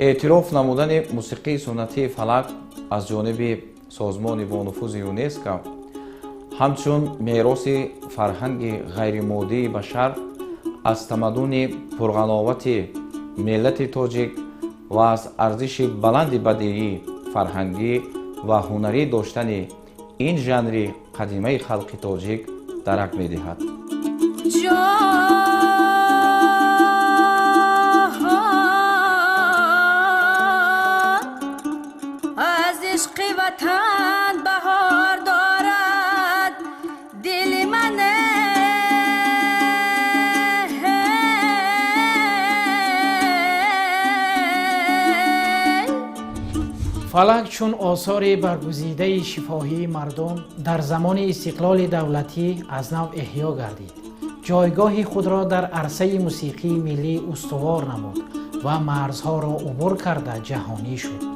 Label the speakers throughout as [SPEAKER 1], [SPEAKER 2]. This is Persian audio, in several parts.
[SPEAKER 1] اعتراف نمودن موسیقی سنتی فلک از جانب سازمان با نفوذ یونسکو همچون میراسی فرهنگی غیرماددی بشر از تمدن پرغناوت ملت تاجیک و از ارزش بلند بدیعی فرهنگی و هنری داشتن این ژانر قدیمی خلق تاجیک درک می‌دهد.
[SPEAKER 2] از عشق وطن بهار دارد دل من.
[SPEAKER 3] فلک چون آثار برگزیده شفاهی مردم در زمان استقلال دولتی از نو احیا گردید. جایگاه خود را در عرصه موسیقی ملی استوار نمود و مرزها را عبور کرده جهانی شد.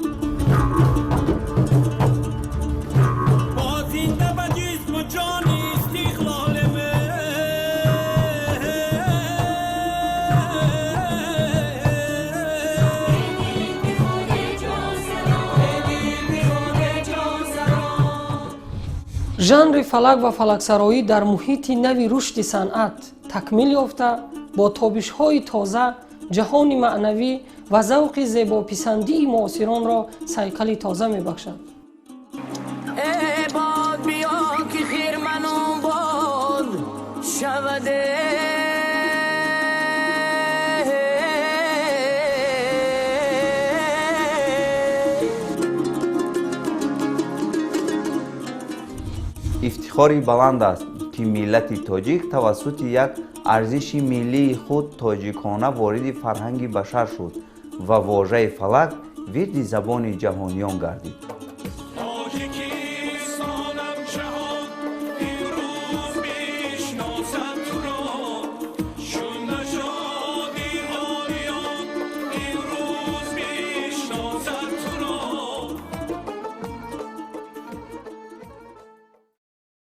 [SPEAKER 4] ژانر فلک و فلکسرایی در محیط نوی رشد صنعت تکمیل یافته با تابش‌های تازه جهان معنوی و ذوق زیباپسندی معاصران را صیقل تازه می‌بخشد.
[SPEAKER 2] ای باد بیا که خیرمنان باد شوده
[SPEAKER 5] افتخاری بلند است که ملت تاجیک توسط یک ارزش ملی خود تاجیکانه وارد فرهنگ بشر شد و واژه فلک ورد زبان جهانیان گردید.